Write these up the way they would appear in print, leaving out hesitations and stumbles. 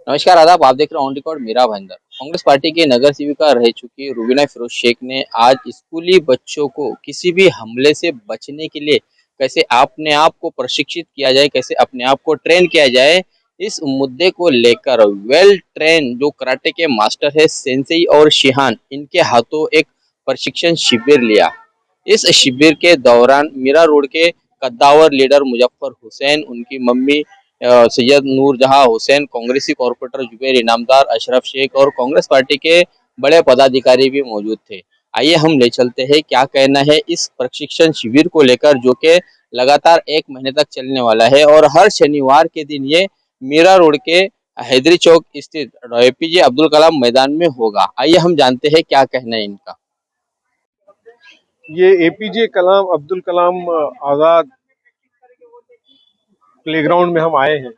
नमस्कार आदाब, आप देख रहे हैं ऑन रिकॉर्ड मेरा भाईंदर। कांग्रेस पार्टी के नगर सेविका रह चुकी रूबीना फिरोज शेख ने आज स्कूली बच्चों को किसी भी हमले से बचने के लिए कैसे अपने आप को प्रशिक्षित किया जाए, कैसे अपने आप को ट्रेन किया जाए, इस मुद्दे को लेकर वेल ट्रेन जो कराटे के मास्टर है सेंसेई और शिहान, इनके हाथों एक प्रशिक्षण शिविर लिया। इस शिविर के दौरान मीरा रोड के कद्दावर लीडर मुजफ्फर हुसैन, उनकी मम्मी सैयद नूरजहां हुसैन, कांग्रेसी कॉर्पोरेटर जुबैर इनामदार, अशरफ शेख और कांग्रेस पार्टी के बड़े पदाधिकारी भी मौजूद थे। आइए हम ले चलते हैं क्या कहना है इस प्रशिक्षण शिविर को लेकर, जो कि लगातार 1 महीने तक चलने वाला है और हर शनिवार के दिन ये मीरा रोड के हैदरी चौक स्थित एपीजे अब्दुल कलाम मैदान में होगा। आइए हम जानते हैं क्या कहना है इनका। ये एपीजे कलाम अब्दुल कलाम आज़ाद प्लेग्राउंड में हम आए हैं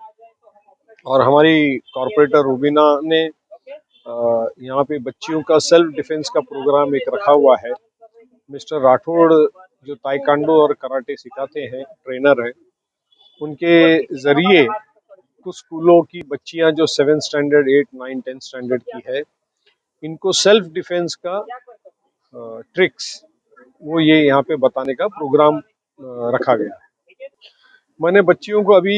और हमारी कॉर्पोरेटर रूबीना ने यहाँ पे बच्चियों का सेल्फ डिफेंस का प्रोग्राम एक रखा हुआ है। मिस्टर राठौड़ जो ताइक्वांडो और कराटे सिखाते हैं, ट्रेनर हैं, उनके ज़रिए कुछ स्कूलों की बच्चियां जो 7th स्टैंडर्ड 8, 9, 10 स्टैंडर्ड की है, इनको सेल्फ डिफेंस का ट्रिक्स वो ये यहाँ पे बताने का प्रोग्राम रखा गया है। मैंने बच्चियों को अभी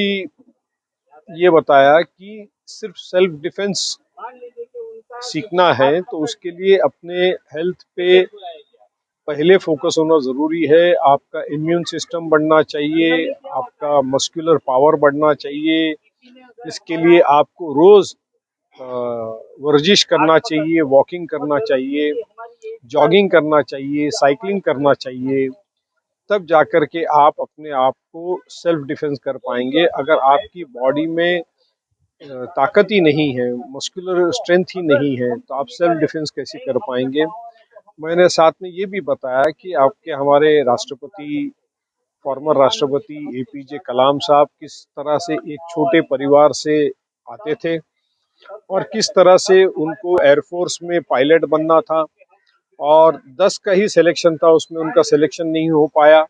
ये बताया कि सिर्फ सेल्फ डिफेंस सीखना है तो उसके लिए अपने हेल्थ पे पहले फोकस होना ज़रूरी है। आपका इम्यून सिस्टम बढ़ना चाहिए, आपका मस्कुलर पावर बढ़ना चाहिए। इसके लिए आपको रोज़ वर्जिश करना चाहिए, वॉकिंग करना चाहिए, जॉगिंग करना चाहिए, साइकिलिंग करना चाहिए। तब जाकर के आप अपने आप को सेल्फ डिफेंस कर पाएंगे। अगर आपकी बॉडी में ताकत ही नहीं है, मस्कुलर स्ट्रेंथ ही नहीं है, तो आप सेल्फ डिफेंस कैसे कर पाएंगे। मैंने साथ में ये भी बताया कि आपके हमारे राष्ट्रपति, फॉर्मर राष्ट्रपति एपीजे कलाम साहब किस तरह से एक छोटे परिवार से आते थे और किस तरह से उनको एयरफोर्स में पायलट बनना था और 10 का ही सिलेक्शन था, उसमें उनका सिलेक्शन नहीं हो पाया,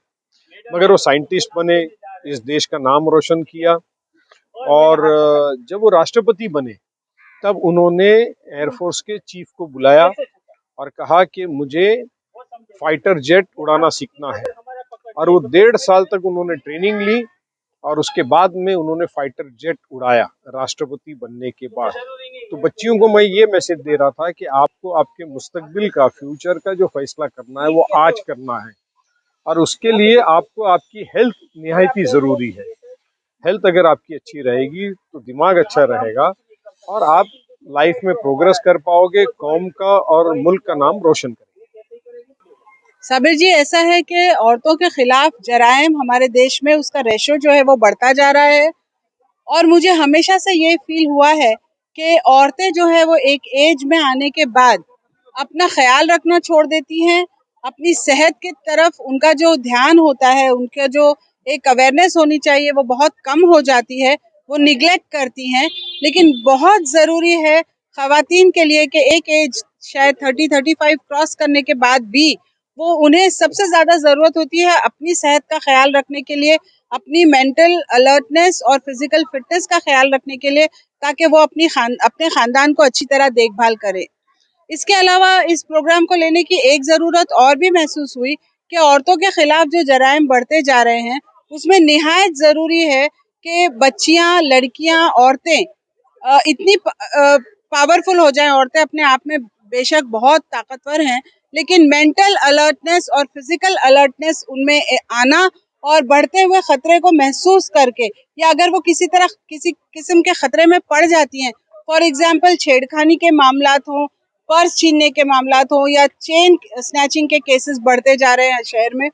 मगर वो साइंटिस्ट बने, इस देश का नाम रोशन किया। और जब वो राष्ट्रपति बने तब उन्होंने एयरफोर्स के चीफ को बुलाया और कहा कि मुझे फाइटर जेट उड़ाना सीखना है, और वो 1.5 साल तक उन्होंने ट्रेनिंग ली और उसके बाद में उन्होंने फाइटर जेट उड़ाया राष्ट्रपति बनने के बाद। तो बच्चियों को मैं ये मैसेज दे रहा था कि आपको आपके मुस्तकबिल का, फ्यूचर का जो फैसला करना है वो आज करना है, और उसके लिए आपको आपकी हेल्थ निहायत ही ज़रूरी है। हेल्थ अगर आपकी अच्छी रहेगी तो दिमाग अच्छा रहेगा और आप लाइफ में प्रोग्रेस कर पाओगे, कौम का और मुल्क का नाम रोशन करेंगे। साबिर जी, ऐसा है कि औरतों के खिलाफ जराइम हमारे देश में उसका रेशो जो है वो बढ़ता जा रहा है, और मुझे हमेशा से ये फील हुआ है कि औरतें जो है वो एक एज में आने के बाद अपना ख्याल रखना छोड़ देती हैं। अपनी सेहत की तरफ उनका जो ध्यान होता है, उनका जो एक अवेयरनेस होनी चाहिए, वो बहुत कम हो जाती है, वो निगलेक्ट करती हैं। लेकिन बहुत ज़रूरी है ख़वातीन के लिए कि एक एज शायद 30-35 क्रॉस करने के बाद भी वो उन्हें सबसे ज़्यादा ज़रूरत होती है अपनी सेहत का ख्याल रखने के लिए, अपनी मेंटल अलर्टनेस और फिजिकल फिटनेस का ख्याल रखने के लिए, ताकि वो अपने खानदान को अच्छी तरह देखभाल करें। इसके अलावा इस प्रोग्राम को लेने की एक ज़रूरत और भी महसूस हुई कि औरतों के खिलाफ जो जराइम बढ़ते जा रहे हैं, उसमें निहायत ज़रूरी है कि बच्चियां, लड़कियां, औरतें इतनी पावरफुल हो जाएं। औरतें अपने आप में बेशक बहुत ताकतवर हैं, लेकिन मेंटल अलर्टनेस और फिजिकल अलर्टनेस उनमें आना और बढ़ते हुए खतरे को महसूस करके, या अगर वो किसी किस्म के खतरे में पड़ जाती हैं, फॉर एग्जाम्पल छेड़खानी के मामलात हों, पर्स छीनने के मामलात हों, या चेन स्नैचिंग के केसेस बढ़ते जा रहे हैं शहर में,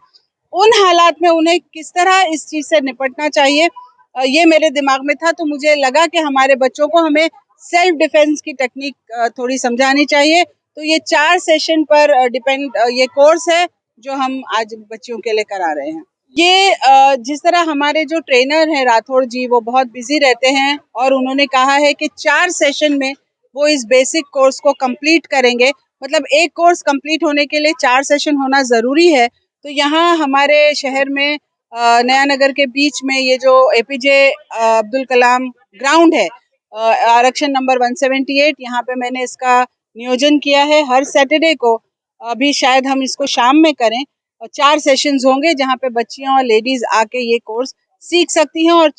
उन हालात में उन्हें किस तरह इस चीज़ से निपटना चाहिए, ये मेरे दिमाग में था। तो मुझे लगा कि हमारे बच्चों को हमें सेल्फ डिफेंस की टेक्निक थोड़ी समझानी चाहिए। तो ये 4 सेशन पर ये कोर्स है जो हम आज बच्चियों के लिए करा रहे हैं। ये जिस तरह हमारे जो ट्रेनर हैं राठौड़ जी, वो बहुत बिजी रहते हैं और उन्होंने कहा है कि 4 सेशन में वो इस बेसिक कोर्स को कंप्लीट करेंगे। मतलब एक कोर्स कंप्लीट होने के लिए 4 सेशन होना ज़रूरी है। तो यहाँ हमारे शहर में नया नगर के बीच में ये जो एपीजे अब्दुल कलाम ग्राउंड है, आरक्षण नंबर 178 यहाँ पे मैंने इसका नियोजन किया है। हर सैटरडे को, अभी शायद हम इसको शाम में करें, और 4 सेशंस होंगे जहाँ पे बच्चियां और लेडीज आके ये कोर्स सीख सकती हैं, और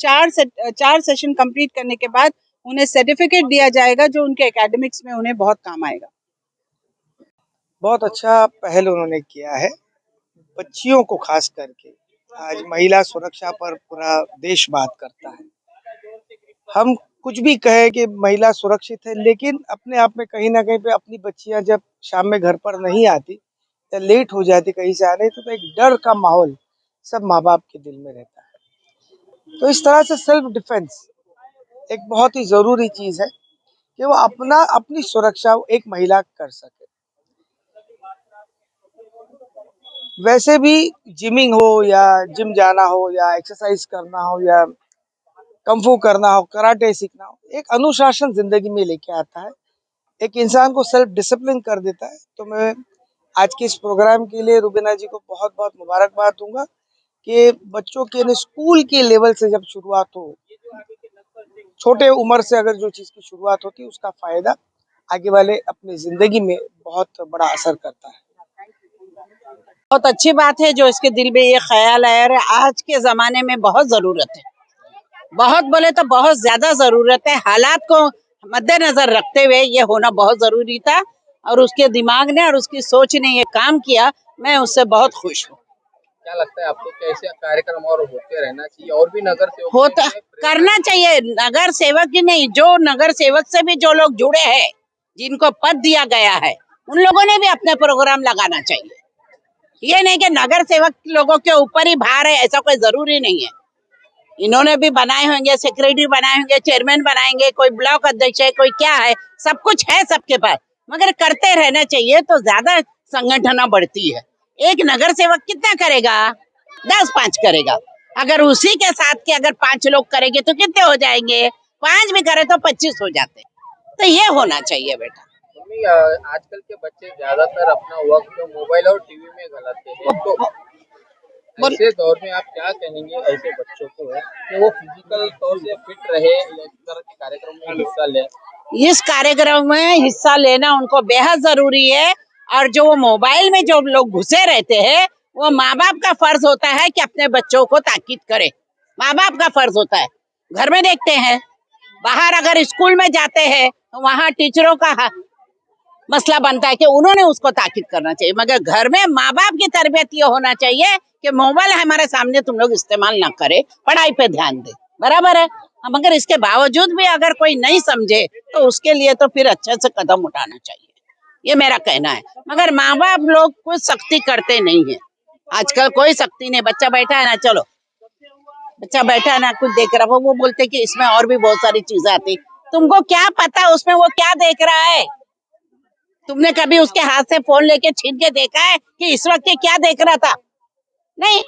4 सेशन कंप्लीट करने के बाद उन्हें सर्टिफिकेट दिया जाएगा जो उनके एकेडमिक्स में उन्हें बहुत काम आएगा। बहुत अच्छा पहल उन्होंने किया है, बच्चियों को खास करके। आज महिला सुरक्षा पर पूरा देश बात करता है। हम कुछ भी कहें कि महिला सुरक्षित है, लेकिन अपने आप में कहीं ना कहीं पे अपनी बच्चियां जब शाम में घर पर नहीं आती या लेट हो जाती कहीं से आने, तो एक डर का माहौल सब माँ बाप के दिल में रहता है। तो इस तरह से सेल्फ डिफेंस एक बहुत ही जरूरी चीज है कि वो अपनी सुरक्षा एक महिला कर सके। वैसे भी जिमिंग हो या जिम जाना हो या एक्सरसाइज करना हो या कंफू करना हो, कराटे सीखना हो, एक अनुशासन जिंदगी में लेके आता है, एक इंसान को सेल्फ डिसिप्लिन कर देता है। तो मैं आज के इस प्रोग्राम के लिए रुबीना जी को बहुत बहुत मुबारकबाद दूंगा कि बच्चों के स्कूल के लेवल से जब शुरुआत हो, छोटे उम्र से अगर जो चीज की शुरुआत होती है उसका फायदा आगे वाले अपनी जिंदगी में बहुत बड़ा असर करता है। बहुत अच्छी बात है जो इसके दिल में ये ख्याल आया है। आज के जमाने में बहुत जरूरत है, बहुत बोले तो बहुत ज्यादा जरूरत है। हालात को मद्देनजर रखते हुए ये होना बहुत जरूरी था, और उसके दिमाग ने और उसकी सोच ने ये काम किया। मैं उससे बहुत खुश हूँ। क्या लगता है आपको, कैसे कार्यक्रम और होते रहना चाहिए और भी नगर सेवक होता करना चाहिए। नगर सेवक ही नहीं, जो नगर सेवक से भी जो लोग जुड़े हैं, जिनको पद दिया गया है, उन लोगों ने भी अपने प्रोग्राम लगाना चाहिए। ये नहीं कि नगर सेवक लोगों के ऊपर ही भार है, ऐसा कोई जरूरी नहीं है। इन्होंने भी बनाए होंगे, सेक्रेटरी बनाए होंगे, चेयरमैन बनाएंगे, कोई ब्लॉक अध्यक्ष है, कोई क्या है, सब कुछ है सबके पास, मगर करते रहना चाहिए तो ज्यादा संगठन बढ़ती है। एक नगर सेवक कितना करेगा? 10-5 करेगा। अगर उसी के साथ के अगर 5 लोग करेंगे तो कितने हो जाएंगे? 5 भी करे तो 25 हो जाते। तो ये होना चाहिए बेटा। मम्मी, आजकल के बच्चे ज्यादातर अपना वक्त मोबाइल और टीवी में गलाते हैं, तो ऐसे दौर में आप क्या कहेंगे ऐसे बच्चों को कि वो फिजिकल तौर से फिट रहे या इस तरह के कार्यक्रम में हिस्सा ले? इस कार्यक्रम में हिस्सा लेना उनको बेहद जरूरी है। और जो वो मोबाइल में जो लोग घुसे रहते हैं, वो माँ बाप का फर्ज होता है कि अपने बच्चों को ताकीद करे। माँ बाप का फर्ज होता है। घर में देखते हैं, बाहर अगर स्कूल में जाते हैं तो वहाँ टीचरों का मसला बनता है कि उन्होंने उसको ताकीद करना चाहिए, मगर घर में माँ बाप की तरबियत ये होना चाहिए कि मोबाइल हमारे सामने तुम लोग इस्तेमाल ना करे, पढ़ाई पे ध्यान दे। बराबर है। मगर इसके बावजूद भी अगर कोई नहीं समझे तो उसके लिए तो फिर अच्छे से कदम उठाना चाहिए, ये मेरा कहना है। मगर माँ बाप लोग कुछ सख्ती करते नहीं है। आजकल कोई सख्ती नहीं। बच्चा बैठा है ना, चलो बच्चा बैठा है ना, कुछ देख रहा हो, वो बोलते कि इसमें और भी बहुत सारी चीजें आती। तुमको क्या पता उसमें वो क्या देख रहा है? तुमने कभी उसके हाथ से फोन लेके छीन के देखा है कि इस वक्त क्या देख रहा था? नहीं।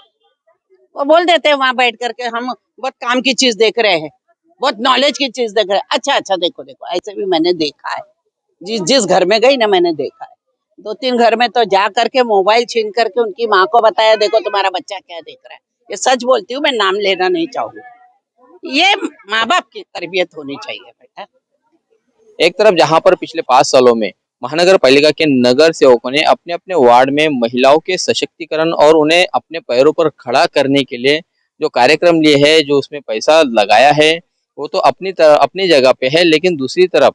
वो बोल देते हैं वहां बैठ करके हम बहुत काम की चीज देख रहे हैं, बहुत नॉलेज की चीज देख रहे हैं। अच्छा अच्छा, देखो देखो, ऐसे भी मैंने देखा है। जिस घर में गई ना, मैंने देखा है। 2-3 घर में तो जा करके मोबाइल छीन करके उनकी माँ को बताया, देखो तुम्हारा बच्चा क्या देख रहा है। ये सच बोलती हूँ, मैं नाम लेना नहीं चाहूंगी। ये माँ बाप की तरबियत होनी चाहिए बेटा। एक तरफ जहां पर पिछले 5 सालों में महानगर पालिका के नगर सेवकों ने अपने अपने वार्ड में महिलाओं के सशक्तिकरण और उन्हें अपने पैरों पर खड़ा करने के लिए जो कार्यक्रम लिए है, जो उसमें पैसा लगाया है, वो तो अपनी जगह पे है। लेकिन दूसरी तरफ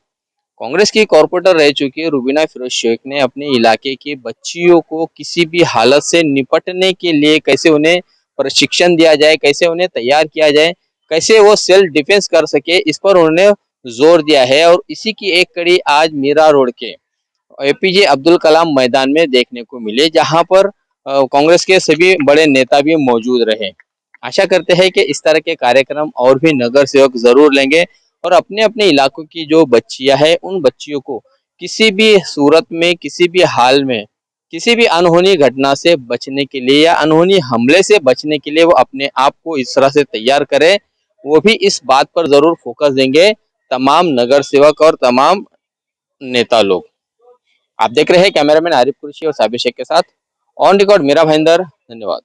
कांग्रेस की कॉर्पोरेटर रह चुकी रुबीना फिरोज शेख ने अपने इलाके की बच्चियों को किसी भी हालत से निपटने के लिए कैसे उन्हें प्रशिक्षण दिया जाए, कैसे उन्हें तैयार किया जाए, कैसे वो सेल्फ डिफेंस कर सके, इस पर उन्होंने जोर दिया है। और इसी की एक कड़ी आज मीरा रोड के एपीजे अब्दुल कलाम मैदान में देखने को मिले, जहां पर कांग्रेस के सभी बड़े नेता भी मौजूद रहे। आशा करते हैं कि इस तरह के कार्यक्रम और भी नगर सेवक जरूर लेंगे और अपने अपने इलाकों की जो बच्चियां हैं, उन बच्चियों को किसी भी सूरत में, किसी भी हाल में, किसी भी अनहोनी घटना से बचने के लिए या अनहोनी हमले से बचने के लिए वो अपने आप को इस तरह से तैयार करें। वो भी इस बात पर जरूर फोकस देंगे, तमाम नगर सेवक और तमाम नेता लोग। आप देख रहे हैं कैमरामैन आरिफ कुरैशी और साबिर शेख के साथ ऑन रिकॉर्ड मेरा भाईंदर। धन्यवाद।